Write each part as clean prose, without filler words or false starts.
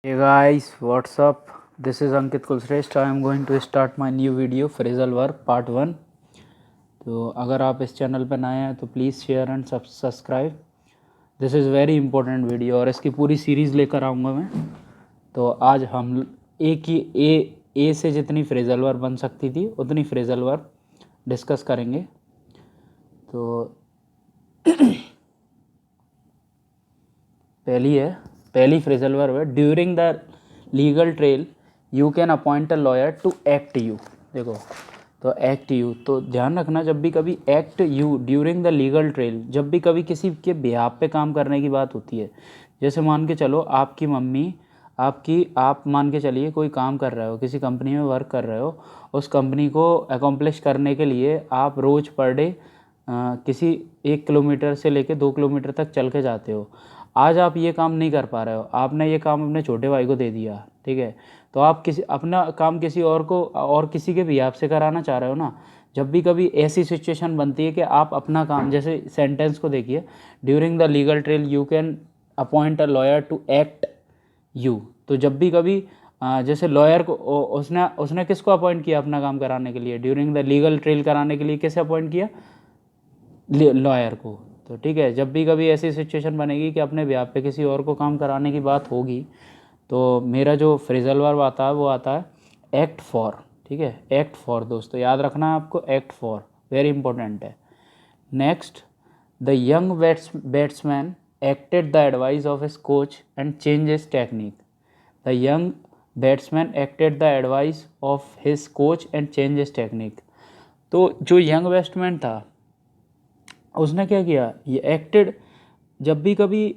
Hey guys, what's up? This is Ankit Kulshrestha. I am going to start my new video phrasal verb part 1. तो अगर आप इस channel पर नए हैं तो please share and subscribe. This is very important video और इसकी पूरी सीरीज़ लेकर आऊँगा मैं. तो आज हम ए से जितनी फ्रेजल वर्ब बन सकती थी उतनी फ्रेजल वर्ब डिस्कस करेंगे. तो पहली फ्रेजल वर्ब है during the legal trial you can appoint a lawyer to act you. देखो, तो एक्ट यू, तो ध्यान रखना जब भी कभी act you during the legal trail, जब भी कभी किसी के बिहाफ पे काम करने की बात होती है, जैसे मान के चलो आपकी मम्मी आप मान के चलिए कोई काम कर रहे हो, किसी कंपनी में वर्क कर रहे हो, उस कंपनी को अकम्प्लिश करने के लिए आप रोज़ पर डे किसी 1 किलोमीटर से लेके 2 किलोमीटर तक चल के जाते हो. आज आप ये काम नहीं कर पा रहे हो, आपने ये काम अपने छोटे भाई को दे दिया, ठीक है, तो आप अपना काम किसी और को और किसी के भी आपसे कराना चाह रहे हो ना. जब भी कभी ऐसी सिचुएशन बनती है कि आप अपना काम, जैसे सेंटेंस को देखिए, during the legal trial you can appoint a lawyer to act you. तो जब भी कभी जैसे लॉयर को उसने किसको अपॉइंट किया अपना काम कराने के लिए, ड्यूरिंग द लीगल ट्रेल कराने के लिए किसे अपॉइंट किया, लॉयर को. तो ठीक है, जब भी कभी ऐसी सिचुएशन बनेगी कि अपने ब्याह पे किसी और को काम कराने की बात होगी, तो मेरा जो फ्रेजल वर्ब आता है वो आता है एक्ट फॉर. ठीक है, एक्ट फॉर दोस्तों याद रखना है आपको, एक्ट फॉर वेरी इंपॉर्टेंट है. Next, the young batsman acted the advice of his coach and change his technique. The young batsman acted the advice of his coach and change his technique. तो जो young batsman था उसने क्या किया, ये acted. जब भी कभी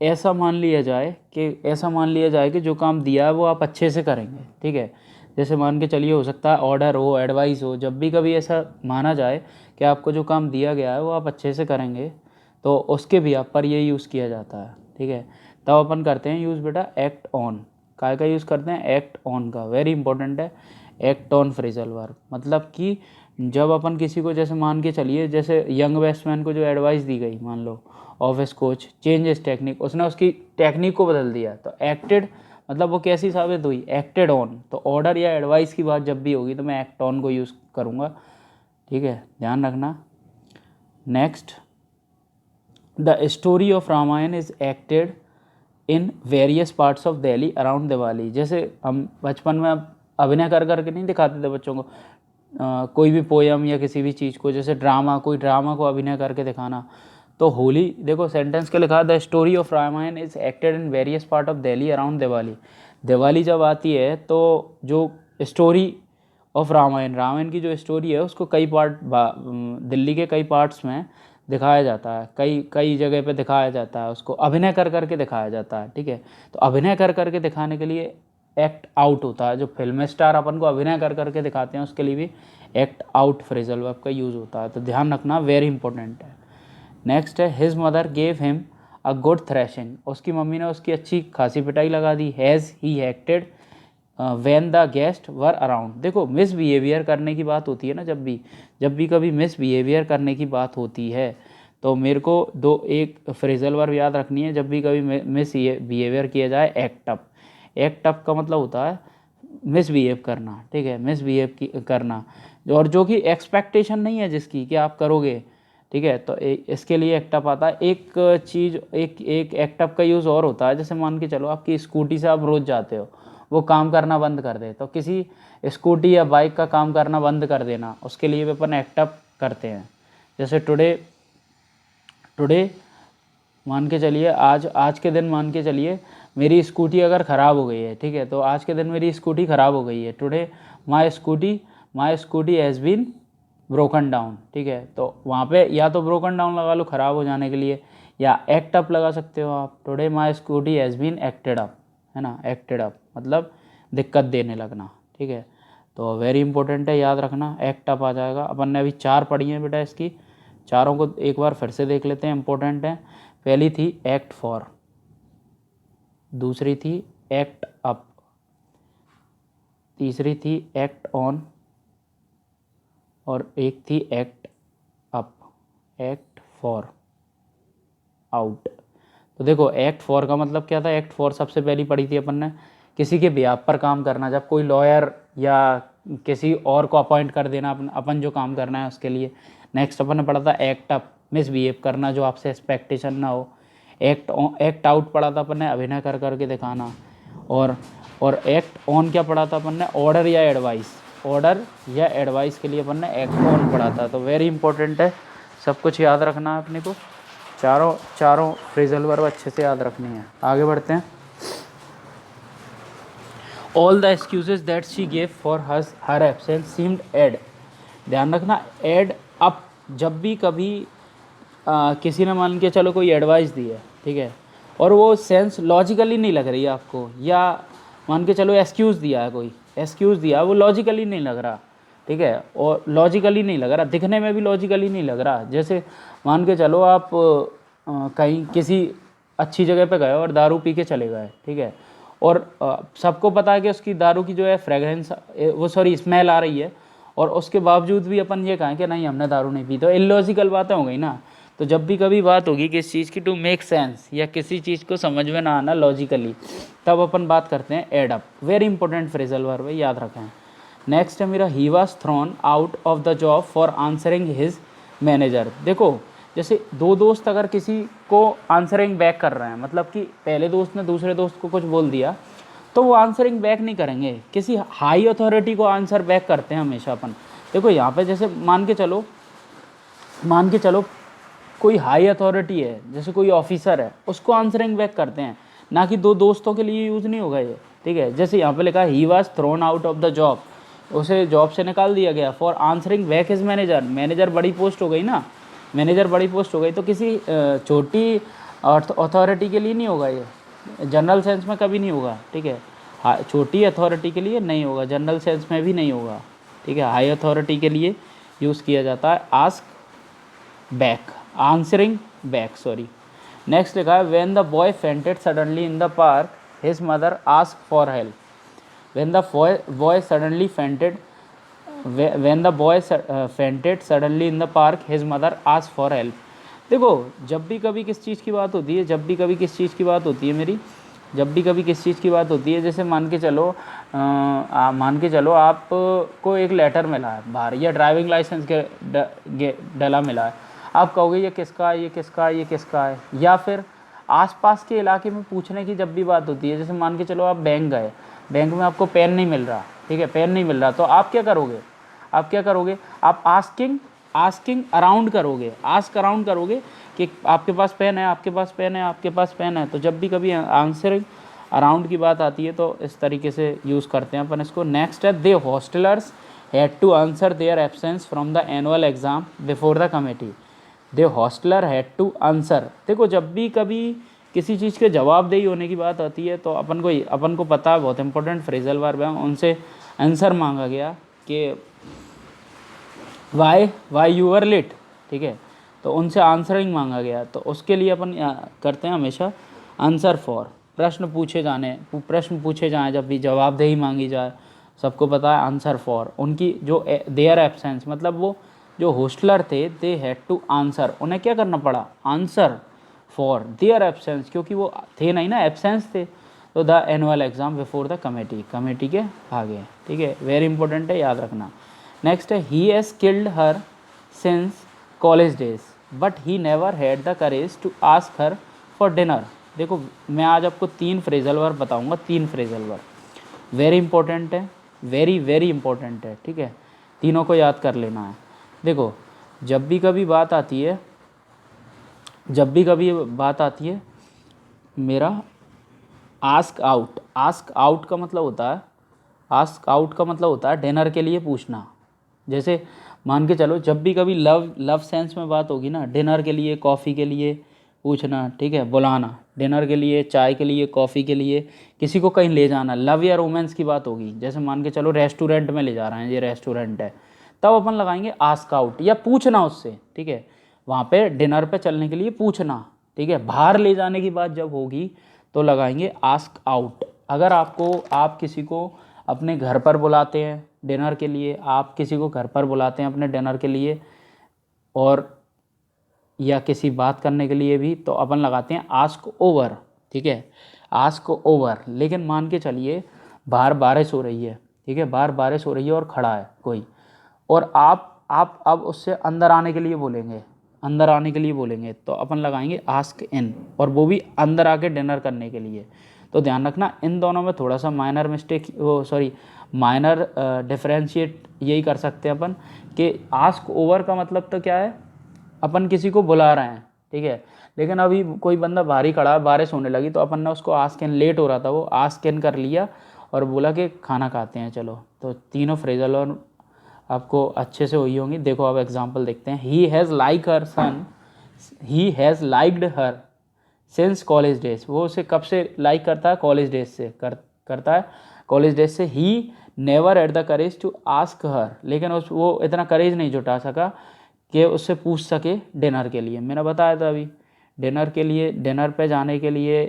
ऐसा मान लिया जाए कि जो काम दिया है वो आप अच्छे से करेंगे, ठीक है, जैसे मान के चलिए हो सकता है ऑर्डर हो, एडवाइस हो, जब भी कभी ऐसा माना जाए कि आपको जो काम दिया गया है वो आप अच्छे से करेंगे, तो उसके भी आप पर ये यूज़ किया जाता है. ठीक है, तब अपन करते हैं यूज़ बेटा एक्ट ऑन. काय का यूज़ करते हैं, एक्ट ऑन का. वेरी इंपॉर्टेंट है एक्ट ऑन फ्रेजल वर्ब. मतलब कि जब अपन किसी को, जैसे मान के चलिए, जैसे यंग बैट्समैन को जो एडवाइस दी गई, मान लो ऑफिस कोच चेंजेस टेक्निक, उसने उसकी टेक्निक को बदल दिया, तो एक्टेड मतलब वो कैसी साबित हुई, एक्टेड ऑन. तो ऑर्डर या एडवाइस की बात जब भी होगी तो मैं एक्ट ऑन को यूज़ करूँगा. ठीक है, ध्यान रखना. Next, the story of Ramayana is acted in various parts of Delhi around Diwali. जैसे हम बचपन में अभिनय कर करके नहीं दिखाते थे बच्चों को, कोई भी पोयम या किसी भी चीज़ को, जैसे कोई ड्रामा को अभिनय करके दिखाना. तो होली, देखो सेंटेंस के लिखा, the story of Ramayana is acted in various part of Delhi around Diwali. Diwali जब आती है तो जो स्टोरी ऑफ रामायण की जो स्टोरी है उसको कई पार्ट दिल्ली के कई पार्ट्स में दिखाया जाता है, कई कई जगह पे दिखाया जाता है, उसको अभिनय कर करके दिखाया जाता है. ठीक है, तो अभिनय कर करके दिखाने के लिए एक्ट आउट होता है. जो फिल्म स्टार अपन को अभिनय कर करके दिखाते हैं उसके लिए भी एक्ट आउट फ्रेजल वर्ब का यूज़ होता है. तो ध्यान रखना, वेरी इंपॉर्टेंट है. नेक्स्ट है his mother gave him a good thrashing. उसकी मम्मी ने उसकी अच्छी खासी पिटाई लगा दी. Has he acted when the guest were around. देखो मिसबिहेवियर करने की बात होती है ना, जब भी कभी मिसबिहेवियर करने की बात होती है तो मेरे को एक फ्रेजल वर्ब याद रखनी है. जब भी कभी मिसबिहेवियर किया जाए, एक्ट अप. एक्ट अप का मतलब होता है मिसबिहेव करना. ठीक है, मिसबिहेव करना, और जो कि एक्सपेक्टेशन नहीं है जिसकी कि आप करोगे. ठीक है, तो इसके लिए एक्टअप आता है. एक चीज़, एक एक्टअप का यूज़ और होता है, जैसे मान के चलो आपकी स्कूटी से आप रोज़ जाते हो, वो काम करना बंद कर दे, तो किसी स्कूटी या बाइक का काम करना बंद कर देना, उसके लिए भी अपन एक्टअप करते हैं. जैसे टुडे मान के चलिए, आज के दिन मान के चलिए मेरी स्कूटी अगर ख़राब हो गई है, ठीक है, तो आज के दिन मेरी स्कूटी ख़राब हो गई है. Today my scooty has been broken down. ठीक है, तो वहाँ पे या तो ब्रोकन डाउन लगा लो ख़राब हो जाने के लिए, या एक्ट अप लगा सकते हो आप. Today my scooty has been acted up, है ना, एक्टेड अप मतलब दिक्कत देने लगना. ठीक है, तो वेरी इंपॉर्टेंट है, याद रखना, एक्ट अप आ जाएगा. अपन ने अभी 4 पढ़ी हैं बेटा, इसकी चारों को एक बार फिर से देख लेते हैं, इंपॉर्टेंट है. पहली थी एक्ट फॉर, दूसरी थी एक्ट अप, तीसरी थी एक्ट ऑन, और एक थी act up, act for, out. तो देखो एक्ट फॉर का मतलब क्या था, एक्ट फॉर सबसे पहली पढ़ी थी अपन ने, किसी के बिहाफ पर काम करना, जब कोई लॉयर या किसी और को अपॉइंट कर देना अपन जो काम करना है उसके लिए। नेक्स्ट अपन ने पढ़ा था एक्ट अप, मिसबिहेव करना, जो आपसे एक्सपेक्टेशन ना हो। एक्ट आउट पढ़ा था अपन ने, अभिनय कर करके दिखाना। और एक्ट ऑन क्या पढ़ा था अपन ने, ऑर्डर या एडवाइस, ऑर्डर या एडवाइस के लिए अपन ने एक्ट ऑन पढ़ा था। तो वेरी इंपॉर्टेंट है, सब कुछ याद रखना है अपने को, चारों फ्रेजल वर्ब अच्छे से याद रखनी है। आगे बढ़ते हैं। All the excuses that she gave for her absence seemed add, ध्यान रखना एड अप, जब भी कभी किसी ने मान के चलो कोई एडवाइस दी है, ठीक है, और वो सेंस लॉजिकली नहीं लग रही है आपको, या मान के चलो एक्सक्यूज़ दिया है, कोई एक्सक्यूज़ दिया है, वो लॉजिकली नहीं लग रहा, ठीक है, और लॉजिकली नहीं लग रहा, दिखने में भी लॉजिकली नहीं लग रहा। जैसे मान के चलो आप कहीं किसी अच्छी जगह पे गए और दारू पी के चले गए, ठीक है, और सबको पता है कि उसकी दारू की जो है फ्रेगरेंस, वो सॉरी स्मेल आ रही है, और उसके बावजूद भी अपन ये कहें कि नहीं हमने दारू नहीं पी, तो इलॉजिकल बातें हो गई ना। तो जब भी कभी बात होगी किस चीज़ की टू मेक सेंस, या किसी चीज़ को समझ में ना आना लॉजिकली, तब अपन बात करते हैं add up. Very important phrasal verb है, याद रखें। नेक्स्ट है मेरा, he was thrown out of the job for answering his manager. देखो जैसे दो दोस्त अगर किसी को आंसरिंग बैक कर रहे हैं, मतलब कि पहले दोस्त ने दूसरे दोस्त को कुछ बोल दिया, तो वो आंसरिंग बैक नहीं करेंगे, किसी हाई अथॉरिटी को आंसर बैक करते हैं हमेशा अपन। देखो यहाँ पे जैसे मान के चलो कोई हाई अथॉरिटी है, जैसे कोई ऑफिसर है, उसको आंसरिंग बैक करते हैं, ना कि दो दोस्तों के लिए यूज़ नहीं होगा ये, ठीक है। जैसे यहाँ पे लिखा he was thrown out of the job, उसे जॉब से निकाल दिया गया, for answering back his manager, manager बड़ी पोस्ट हो गई ना, मैनेजर बड़ी पोस्ट हो गई, तो किसी छोटी अथॉरिटी के लिए नहीं होगा ये, जनरल सेंस में कभी नहीं होगा, ठीक है। छोटी अथॉरिटी के लिए नहीं होगा, जनरल सेंस में भी नहीं होगा, ठीक है। हाई अथॉरिटी के लिए यूज़ किया जाता है ask back, answering back, sorry. Next लिखा है when the boy fainted suddenly in the park his mother ask for help, when the boy suddenly fainted, when the boy fainted suddenly in the park his mother asked for help। देखो जब भी कभी किस चीज़ की बात होती है, जब भी कभी किस चीज़ की बात होती है मेरी, जब भी कभी किस चीज़ की बात होती है, जैसे मान के चलो आप को एक लेटर मिला है बाहर, या ड्राइविंग लाइसेंस के डला मिला है, आप कहोगे ये किसका है, ये किसका है, ये किसका है। या फिर आसपास के इलाके में पूछने की जब भी बात होती है, जैसे मान के चलो आप बैंक गए, बैंक में आपको पेन नहीं मिल रहा, ठीक है, पेन नहीं मिल रहा, तो आप क्या करोगे, आप आस्किंग अराउंड करोगे, आस्क अराउंड करोगे कि आपके पास पेन है, आपके पास पेन है, आपके पास पेन है। तो जब भी कभी आंसरिंग अराउंड की बात आती है तो इस तरीके से यूज़ करते हैं अपन इसको। नेक्स्ट है they hostellers had to answer their absence from the annual exam before the committee, they hosteller had to answer. देखो जब भी कभी किसी चीज़ के जवाबदेही होने की बात आती है तो अपन को पता है, बहुत इंपॉर्टेंट फ्रेजल वर्ब है, उनसे आंसर मांगा गया कि वाई यू आर लेट, ठीक है, तो उनसे आंसरिंग मांगा गया, तो उसके लिए अपन करते हैं हमेशा आंसर फॉर। प्रश्न पूछे जाएँ, जब भी जवाबदेही मांगी जाए, सबको पता है आंसर फॉर। उनकी जो देयर एब्सेंस, मतलब वो जो होस्टलर थे, दे हैड टू आंसर, उन्हें क्या करना पड़ा, आंसर फॉर देयर एब्सेंस, क्योंकि वो थे नहीं ना, एब्सेंस थे, तो the annual exam before the committee के आगे, ठीक है। वेरी इंपॉर्टेंट है, याद रखना। नेक्स्ट है he has killed her since college days but he never had the courage to ask her for dinner. देखो मैं आज आपको 3 फ्रेजल वर्ब बताऊंगा, 3 फ्रेजल वर्ब वेरी इंपॉर्टेंट है, वेरी इंपॉर्टेंट है, ठीक है, तीनों को याद कर लेना है। देखो जब भी कभी बात आती है मेरा आस्क आउट का मतलब होता है डिनर के लिए पूछना। जैसे मान के चलो जब भी कभी लव सेंस में बात होगी ना, डिनर के लिए, कॉफ़ी के लिए पूछना, ठीक है, बुलाना, डिनर के लिए, चाय के लिए, कॉफ़ी के लिए, किसी को कहीं ले जाना, लव या रोमांस की बात होगी, जैसे मान के चलो रेस्टोरेंट में ले जा रहे हैं, ये रेस्टोरेंट है, तब अपन लगाएंगे आस्क आउट, या पूछना उससे, ठीक है, वहाँ पे डिनर पे चलने के लिए पूछना, ठीक है। बाहर ले जाने की बात जब होगी तो लगाएंगे आस्क आउट। अगर आप किसी को अपने घर पर बुलाते हैं डिनर के लिए, आप किसी को घर पर बुलाते हैं अपने डिनर के लिए, और या किसी बात करने के लिए भी तो अपन लगाते हैं आस्क ओवर, ठीक है, आस्क ओवर। लेकिन मान के चलिए बाहर बारिश हो रही है, ठीक है, बाहर बारिश हो रही है और खड़ा है कोई, और आप अब उससे अंदर आने के लिए बोलेंगे, अंदर आने के लिए बोलेंगे, तो अपन लगाएंगे आस्क इन, और वो भी अंदर आके डिनर करने के लिए। तो ध्यान रखना इन दोनों में थोड़ा सा माइनर मिस्टेक, वो सॉरी माइनर डिफरेंशिएट यही कर सकते हैं अपन कि आस्क ओवर का मतलब तो क्या है, अपन किसी को बुला रहे हैं, ठीक है, लेकिन अभी कोई बंदा बाहर ही खड़ा है, बारिश होने लगी, तो अपन ने उसको आस्क इन, लेट हो रहा था वो, आस्क इन कर लिया और बोला कि खाना खाते हैं चलो। तो तीनों फ्रेजल और आपको अच्छे से हुई होंगी। देखो अब एग्जांपल देखते हैं। He has like her son, he has liked her since college days, वो उसे कब से लाइक करता है, कॉलेज डेज से करता है, कॉलेज डेज से। He never ate the courage to ask her, लेकिन वो इतना करेज नहीं जुटा सका कि उससे पूछ सके डिनर के लिए। मैंने बताया था अभी, डिनर के लिए, डिनर पे जाने के लिए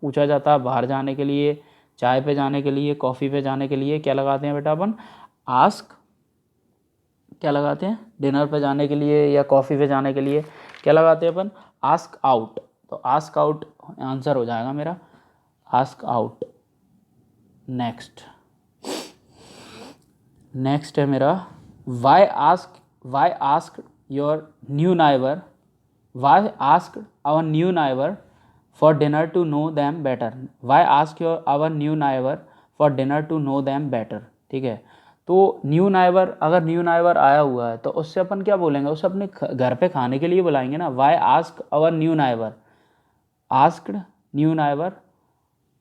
पूछा जाता है, बाहर जाने के लिए, चाय पे जाने के लिए, कॉफ़ी पे जाने के लिए क्या लगाते हैं बेटा अपन, आस्क। क्या लगाते हैं डिनर पे जाने के लिए या कॉफ़ी पे जाने के लिए, क्या लगाते हैं अपन, आस्क आउट। तो आस्क आउट आंसर हो जाएगा मेरा, आस्क आउट। नेक्स्ट नेक्स्ट है मेरा, why ask your new neighbour, why ask our new neighbour for dinner to know them better, why ask your our new neighbour for dinner to know them better, ठीक है। तो new neighbour, अगर new neighbour आया हुआ है तो उससे अपन क्या बोलेंगे, उसे अपने घर पे खाने के लिए बुलाएंगे ना। Why ask our new neighbour, asked new neighbour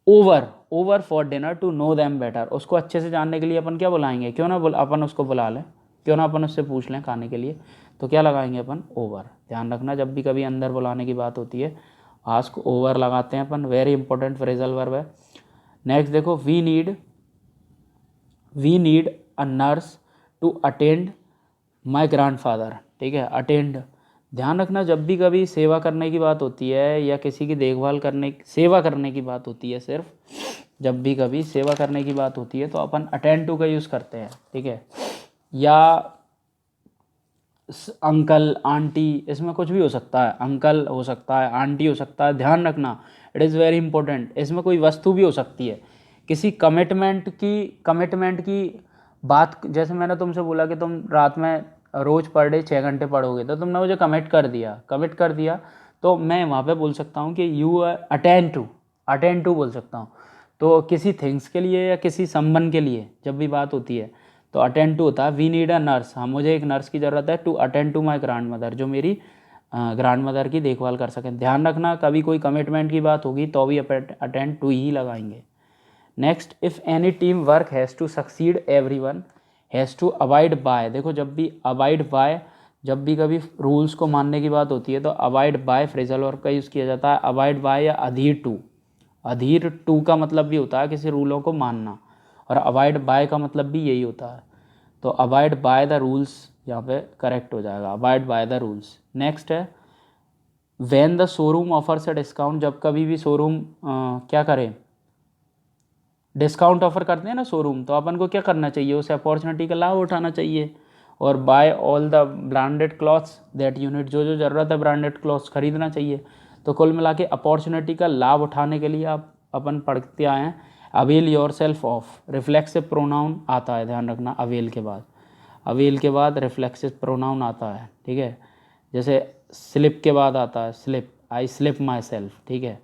over for dinner to know them better, उसको अच्छे से जानने के लिए अपन क्या बुलाएंगे, क्यों ना अपन उसको बुला लें, क्यों ना अपन उससे पूछ लें खाने के लिए, तो क्या लगाएंगे अपन, ओवर। ध्यान रखना जब भी कभी अंदर बुलाने की बात होती है आस्क ओवर लगाते हैं अपन, वेरी इंपॉर्टेंट फ्रेजल वर्ब है। नेक्स्ट देखो, we need a nurse to attend my grandfather, ठीक है, अटेंड। ध्यान रखना जब भी कभी सेवा करने की बात होती है या किसी की देखभाल करने, सेवा करने की बात होती है, सिर्फ जब भी कभी सेवा करने की बात होती है तो अपन अटेंड टू का यूज़ करते हैं, ठीक है। या अंकल आंटी, इसमें कुछ भी हो सकता है, अंकल हो सकता है, आंटी हो सकता है। ध्यान रखना इट इज़ वेरी इंपॉर्टेंट, इसमें कोई वस्तु भी हो सकती है, किसी कमिटमेंट की बात। जैसे मैंने तुमसे बोला कि तुम रात में रोज़ पर डे 6 घंटे पढ़ोगे, तो तुमने मुझे कमिट कर दिया, तो मैं वहाँ पे बोल सकता हूँ कि यू अटेंड टू बोल सकता हूँ। तो किसी थिंग्स के लिए या किसी संबंध के लिए जब भी बात होती है तो अटेंड टू होता है। वी नीड अ नर्स, हाँ मुझे एक नर्स की ज़रूरत है, to attend to my grandmother, जो मेरी ग्रैंड मदर की देखभाल कर सकें। ध्यान रखना कभी कोई कमिटमेंट की बात होगी तो भी अटेंड टू ही लगाएंगे। Next, if any team work has to succeed everyone has to abide by. देखो जब भी अबाइड बाय, जब भी कभी रूल्स को मानने की बात होती है तो अबाइड बाय फ्रेजल वर्ब का यूज़ किया जाता है। अबाइड बाय या अधीर टू का मतलब भी होता है किसी रूलों को मानना, और अबाइड बाय का मतलब भी यही होता है। तो अबाइड बाय द रूल्स यहाँ पे करेक्ट हो जाएगा, abide by the rules. Next है, when the showroom offers a discount, जब कभी भी शोरूम क्या करे, डिस्काउंट ऑफर करते हैं ना शोरूम, तो अपन को क्या करना चाहिए, उस अपॉर्चुनिटी का लाभ उठाना चाहिए। और buy all the branded clothes that unit, जो जो ज़रूरत है ब्रांडेड क्लॉथ्स खरीदना चाहिए। तो कुल मिला के अपॉर्चुनिटी का लाभ उठाने के लिए आप अपन पढ़ते आए हैं avail your self of, reflexive pronoun आता है, ध्यान रखना अवेल के बाद रिफ्लेक्सिव प्रोनाउन आता है, ठीक है। जैसे स्लिप के बाद आता है slip, I slip my self, ठीक है।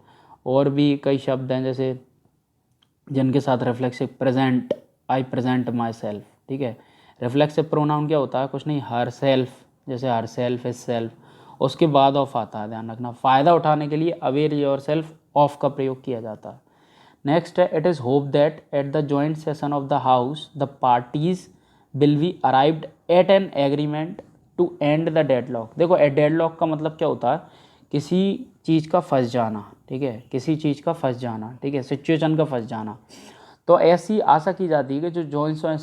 और भी कई शब्द हैं जैसे जिनके साथ reflexive, present, I present my self, ठीक है। रिफ्लेक्सिव प्रोनाउन क्या होता है, कुछ नहीं, हर सेल्फ, जैसे हर सेल्फ इज सेल्फ, उसके बाद ऑफ आता है, ध्यान रखना। फ़ायदा उठाने के लिए अवेल योर सेल्फ ऑफ का प्रयोग किया जाता है। नेक्स्ट है, it is hope that at the joint session of the house the parties will be arrived at an agreement to end the deadlock. देखो डेडलॉक का मतलब क्या होता है, किसी चीज़ का फंस जाना, ठीक है, किसी चीज़ का फंस जाना, ठीक है, सिचुएशन का फंस जाना। तो ऐसी आशा की जाती है कि जो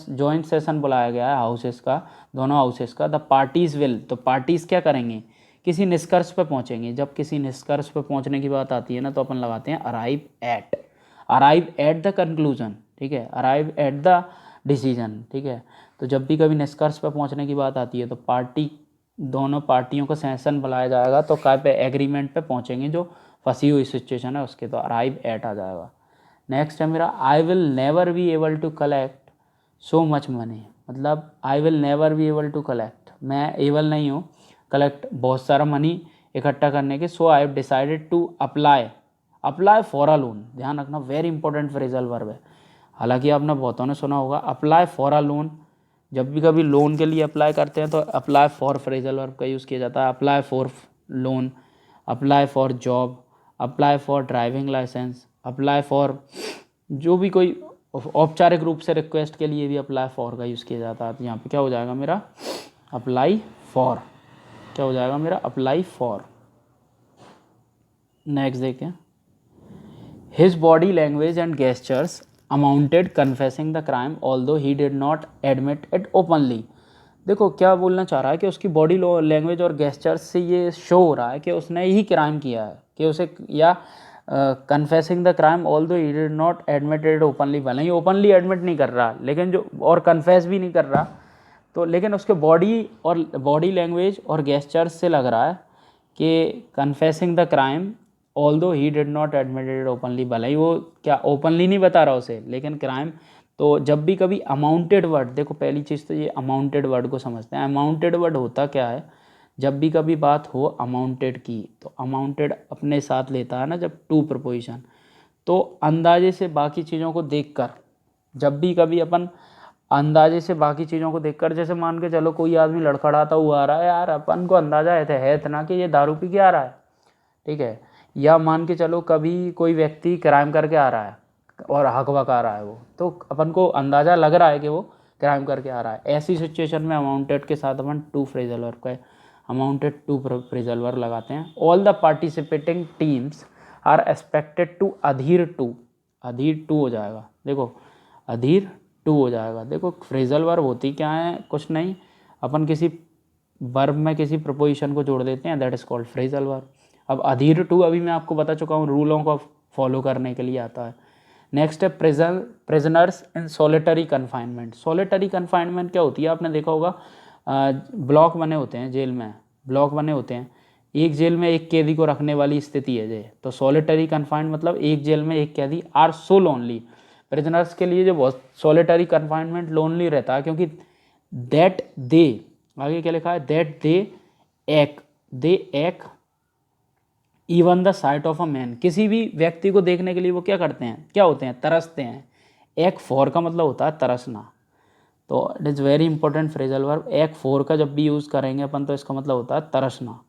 जॉइंट सेशन बुलाया गया है हाउसेस का, दोनों हाउसेस का, द पार्टीज़ विल, तो पार्टीज़ क्या करेंगे, किसी निष्कर्ष पर पहुंचेंगे। जब किसी निष्कर्ष पर पहुंचने की बात आती है ना तो अपन लगाते हैं अराइव एट द कंक्लूजन, ठीक है, अराइव एट द डिसीजन, ठीक है। तो जब भी कभी निष्कर्ष पर पहुंचने की बात आती है तो पार्टी दोनों पार्टियों को सेशन बुलाया जाएगा तो क्या पे एग्रीमेंट पे पहुंचेंगे, जो फंसी हुई सिचुएशन है उसके, तो अराइव एट आ जाएगा। नेक्स्ट है मेरा I will never be able to collect so much money, मतलब I will never be able to collect, मैं एबल नहीं हूँ कलेक्ट बहुत सारा मनी इकट्ठा करने के, so I have decided to apply, apply for a loan, ध्यान रखना वेरी इंपॉर्टेंट फ्रेजल वर्ब है। हालांकि आपने बहुतों ने सुना होगा अप्लाई फॉर अ लोन, जब भी कभी लोन के लिए अप्लाई करते हैं तो अप्लाई फॉर फ्रेजल वर्ब का यूज़ किया जाता है। Apply for loan, apply for job, apply for driving licence, apply for जो भी कोई औपचारिक रूप से रिक्वेस्ट के लिए भी अप्लाई फॉर का यूज़ किया जाता है। तो यहाँ पे क्या हो जाएगा मेरा अप्लाई फॉर, क्या हो जाएगा मेरा अप्लाई फॉर। नेक्स्ट देखें, his body language and gestures amounted confessing the crime although he did not admit it openly. देखो क्या बोलना चाह रहा है कि उसकी बॉडी लैंग्वेज और गेस्चर्स से ये शो हो रहा है कि उसने ही क्राइम किया है, कि उसे या confessing the crime although he did not admit it openly, भले ही ओपनली एडमिट नहीं कर रहा लेकिन जो, और कन्फेस भी नहीं कर रहा, तो लेकिन उसके बॉडी लैंग्वेज और गेस्चर्स से लग रहा है कि confessing the crime although he did not admitted openly, भले ही वो क्या ओपनली नहीं बता रहा उसे, लेकिन क्राइम, तो जब भी कभी अमाउंटेड वर्ड, देखो पहली चीज़ तो ये अमाउंटेड वर्ड को समझते हैं। अमाउंटेड वर्ड होता क्या है, जब भी कभी बात हो अमाउंटेड की, तो अमाउंटेड अपने साथ लेता है ना जब टू प्रपोजिशन, तो अंदाजे से बाकी चीज़ों को देखकर, जब भी कभी अपन अंदाजे से बाकी चीज़ों को देखकर, जैसे मान के चलो कोई आदमी लड़खड़ाता हुआ आ रहा है, यार अपन को अंदाजा है इतना कि ये दारू पी के आ रहा है, ठीक है, या मान के चलो कभी कोई व्यक्ति क्राइम करके आ रहा है और हक बका रहा है वो, तो अपन को अंदाज़ा लग रहा है कि वो क्राइम करके आ रहा है। ऐसी सिचुएशन में अमाउंटेड के साथ अपन टू फ्रेजल वर्ब का अमाउंटेड टू फ्रेजल वर्ब लगाते हैं। All the participating teams are expected to adhere to, adhere to हो जाएगा, देखो अधीर टू हो जाएगा। देखो फ्रेजल वर्ब होती क्या है, कुछ नहीं, अपन किसी वर्ब में किसी प्रपोजिशन को जोड़ देते हैं, that is called phrasal verb. अब अधीर टू अभी मैं आपको बता चुका हूँ, रूलों को फॉलो करने के लिए आता है। नेक्स्ट है प्रिजनर्स इन सॉलिटरी कन्फाइनमेंट। सॉलिटरी कन्फाइनमेंट क्या होती है, आपने देखा होगा ब्लॉक बने होते हैं जेल में, ब्लॉक बने होते हैं, एक जेल में एक कैदी को रखने वाली स्थिति है ये, तो सॉलिटरी कन्फाइंड मतलब एक जेल में एक कैदी, आर सो लोनली, प्रिजनर्स के लिए जो बहुत सॉलिटरी कन्फाइनमेंट लोनली रहता है, क्योंकि दैट दे, आगे क्या लिखा है, दैट दे एक even the site of a man, किसी भी व्यक्ति को देखने के लिए वो क्या करते हैं, क्या होते हैं, तरसते हैं। एक फॉर का मतलब होता है तरसना, तो it is very important phrasal verb. एक फॉर का जब भी यूज़ करेंगे अपन तो इसका मतलब होता है तरसना,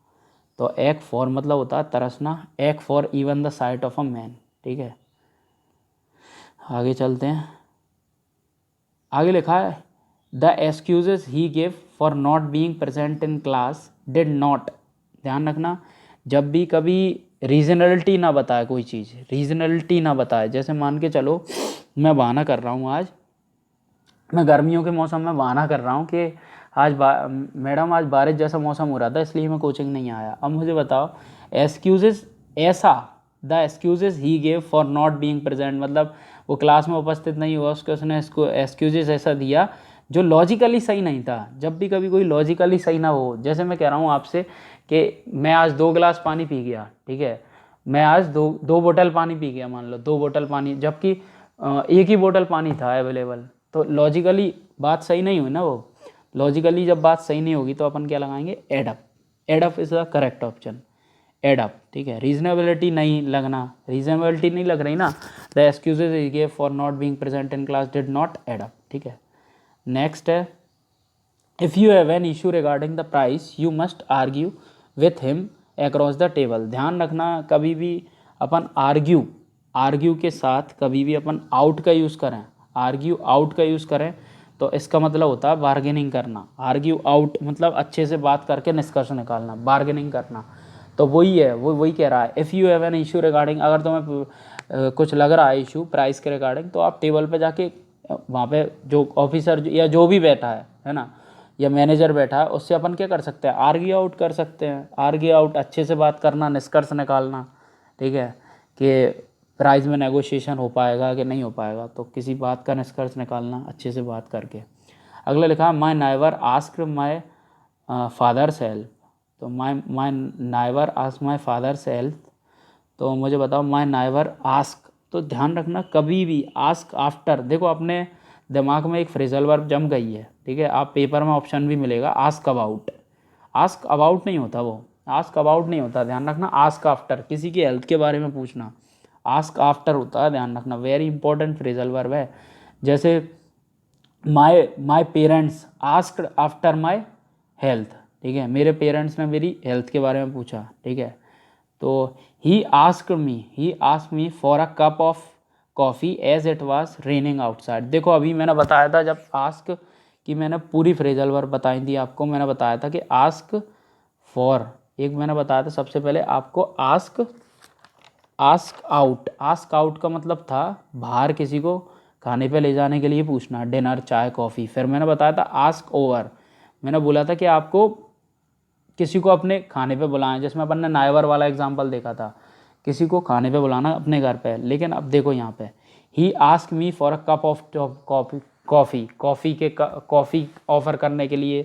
तो एक फॉर मतलब होता है तरसना, एक for even the site of a man, ठीक है। आगे चलते हैं, आगे लिखा है the excuses he gave for not being present in class did not, ध्यान रखना जब भी कभी रीजनलिटी ना बताए कोई चीज़, रीजनलिटी ना बताए, जैसे मान के चलो मैं बहाना कर रहा हूँ, आज मैं गर्मियों के मौसम में बहाना कर रहा हूँ कि आज मैडम आज बारिश जैसा मौसम हो रहा था इसलिए मैं कोचिंग नहीं आया। अब मुझे बताओ एक्सक्यूजेस, ऐसा the excuses he gave for not being present, मतलब वो क्लास में उपस्थित नहीं हुआ, उसने इसको एक्सक्यूजेस ऐसा दिया जो लॉजिकली सही नहीं था। जब भी कभी कोई लॉजिकली सही ना हो, जैसे मैं कह रहा हूँ आपसे कि मैं आज 2 गिलास पानी पी गया, ठीक है, मैं आज दो बोतल पानी पी गया, मान लो 2 बोतल पानी, जबकि एक ही बोतल पानी था अवेलेबल, तो लॉजिकली बात सही नहीं हुई ना वो। लॉजिकली जब बात सही नहीं होगी तो अपन क्या लगाएंगे, add up, add up is the correct option, add up, ठीक है। रीजनेबिलिटी नहीं लगना, रीजनेबिलिटी नहीं लग रही ना, the excuses he gave for not being present in class did not add up, ठीक है। नेक्स्ट है if you have an issue regarding the price you must argue with him across the table. ध्यान रखना कभी भी अपन आर्ग्यू के साथ कभी भी अपन आउट का यूज़ करें, आर्ग्यू आउट का यूज़ करें तो इसका मतलब होता है बार्गेनिंग करना। आर्ग्यू आउट मतलब अच्छे से बात करके निष्कर्ष निकालना, बार्गेनिंग करना, तो वही है, वो वही कह रहा है। If you have an issue regarding, अगर तुम्हें कुछ लग रहा है इशू प्राइस के रिगार्डिंग, तो आप टेबल पे जाके वहाँ पे जो ऑफिसर या जो भी बैठा है ना, या मैनेजर बैठा है, उससे अपन क्या कर सकते हैं, आर्ग्यू आउट कर सकते हैं। आर्ग्यू आउट अच्छे से बात करना, निष्कर्ष निकालना, ठीक है, कि प्राइस में नेगोशिएशन हो पाएगा कि नहीं हो पाएगा, तो किसी बात का निष्कर्ष निकालना अच्छे से बात करके। अगला लिखा my neighbour asked my father's help, तो my neighbour ask my father's help, तो मुझे बताओ माई नाइबर आस्क। तो ध्यान रखना कभी भी आस्क आफ्टर, देखो अपने दिमाग में एक फ्रेजल वर्ब जम गई है, ठीक है। आप पेपर में ऑप्शन भी मिलेगा आस्क अबाउट, आस्क अबाउट नहीं होता वो, आस्क अबाउट नहीं होता, ध्यान रखना। आस्क आफ्टर, किसी की हेल्थ के बारे में पूछना, आस्क आफ्टर होता है, ध्यान रखना। वेरी इंपॉर्टेंट फ्रेजल वर्ब है। जैसे my parents asked after my health, ठीक है, मेरे पेरेंट्स ने मेरी हेल्थ के बारे में पूछा, ठीक है। तो he asked me for a cup of coffee as it was raining outside. देखो अभी मैंने बताया था जब आस्क की मैंने पूरी फ्रेजल वर्ब बताई थी आपको, मैंने बताया था कि आस्क फॉर, एक मैंने बताया था सबसे पहले आपको आस्क आस्क आउट का मतलब था बाहर किसी को खाने पे ले जाने के लिए पूछना, डिनर चाय कॉफ़ी। फिर मैंने बताया था आस्क ओवर, मैंने बोला था कि आपको किसी को अपने खाने पे बुलाएं, जिसमें अपन ने नाइबर वाला एग्जांपल देखा था, किसी को खाने पे बुलाना अपने घर पे। लेकिन अब देखो यहाँ पे he ask me for a cup of coffee offer करने के लिए,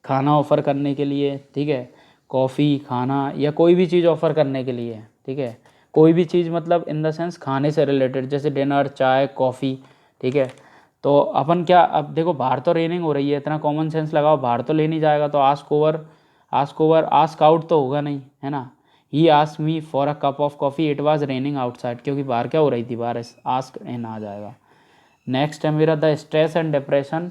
खाना ऑफ़र करने के लिए, ठीक है, कॉफ़ी खाना या कोई भी चीज़ ऑफ़र करने के लिए, ठीक है। कोई भी चीज़ मतलब इन द सेंस खाने से रिलेटेड, जैसे डिनर चाय कॉफ़ी, ठीक है। तो अपन क्या, अब देखो बाहर तो रेनिंग हो रही है, इतना कॉमन सेंस लगाओ, बाहर तो ले नहीं जाएगा, तो आस्क आउट तो होगा नहीं, है ना। He ask me for a cup of coffee it was raining outside, क्योंकि बाहर क्या हो रही थी, बारिश, आस्क इन आ जाएगा। नेक्स्ट है मेरा the stress and depression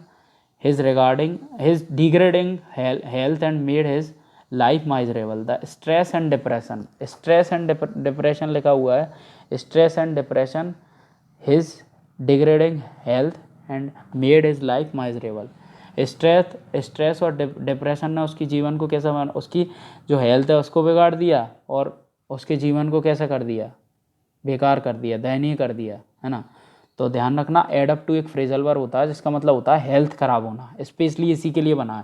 his regarding his degrading health and made his life miserable. The stress and depression लिखा हुआ है, stress and depression his degrading health and made his life miserable. Stress और depression ने उसकी जीवन को कैसा बना, उसकी जो हेल्थ है उसको बिगाड़ दिया, और उसके जीवन को कैसा कर दिया, बेकार कर दिया, दयनीय कर दिया, है ना। तो ध्यान रखना एड अप टू एक फ्रेजल वर्ब होता है जिसका मतलब होता है हेल्थ ख़राब होना, स्पेशली इसी के लिए बना है।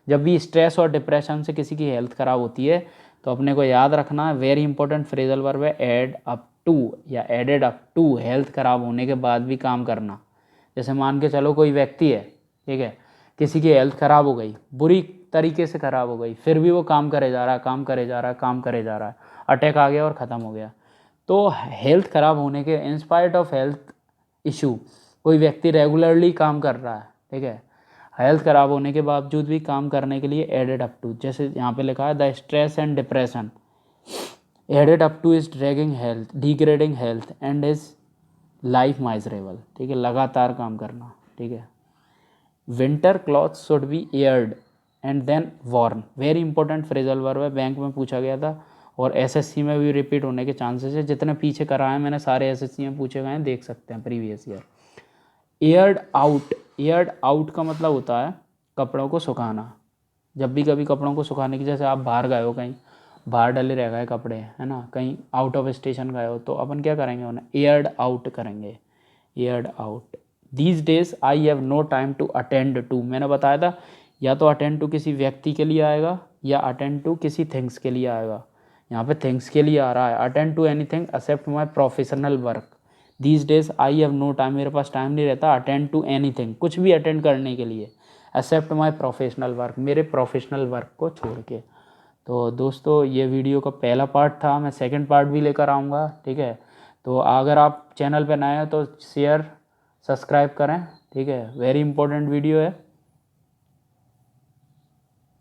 जब भी स्ट्रेस और डिप्रेशन से किसी की हेल्थ ख़राब होती है तो अपने को याद रखना वेरी इंपॉर्टेंट फ्रेजल वर्ब है एड अप टू या एडेड अप टू, हेल्थ ख़राब होने के बाद भी काम करना। जैसे मान के चलो कोई व्यक्ति है, ठीक है, किसी की हेल्थ ख़राब हो गई, बुरी तरीके से ख़राब हो गई, फिर भी वो काम करे जा रहा है, काम करे जा रहा है, काम करे जा रहा है, अटैक आ गया और ख़त्म हो गया। तो हेल्थ ख़राब होने के इंस्पाइट ऑफ हेल्थ इशू कोई व्यक्ति रेगुलरली काम कर रहा है, ठीक है, हेल्थ ख़राब होने के बावजूद भी काम करने के लिए एडेड अप टू, जैसे यहाँ पे लिखा है the stress and depression added up to is dragging health degrading health and is life miserable, ठीक है, लगातार काम करना, ठीक है। Winter clothes should be aired and then worn, very important phrasal verb है, बैंक में पूछा गया था और एसएससी में भी रिपीट होने के चांसेस है। जितने पीछे कराए मैंने सारे एसएससी में पूछे गए हैं, देख सकते हैं प्रीवियस ईयर। एयर्ड आउट का मतलब होता है कपड़ों को सुखाना। जब भी कभी कपड़ों को सुखाने की, जैसे आप बाहर गए हो, कहीं बाहर डले रह गए कपड़े, है ना, कहीं आउट ऑफ स्टेशन गए हो, तो अपन क्या करेंगे, उन्हें एयर्ड आउट करेंगे, aired out. These days I have no time to attend to, मैंने बताया था या तो अटेंड टू किसी व्यक्ति के लिए आएगा या अटेंड टू किसी थिंग्स के लिए आएगा। यहाँ पे थिंग्स के लिए आ रहा है, attend to anything except my professional work. These days I have no time, मेरे पास टाइम नहीं रहता अटेंड टू एनीथिंग, कुछ भी अटेंड करने के लिए, एक्सेप्ट माई प्रोफेशनल वर्क, मेरे प्रोफेशनल वर्क को छोड़ के। तो दोस्तों ये वीडियो का पहला पार्ट था, मैं सेकंड पार्ट भी लेकर आऊँगा, ठीक है। तो अगर आप चैनल पर नए हैं तो शेयर सब्सक्राइब करें, ठीक है, वेरी इंपॉर्टेंट वीडियो है।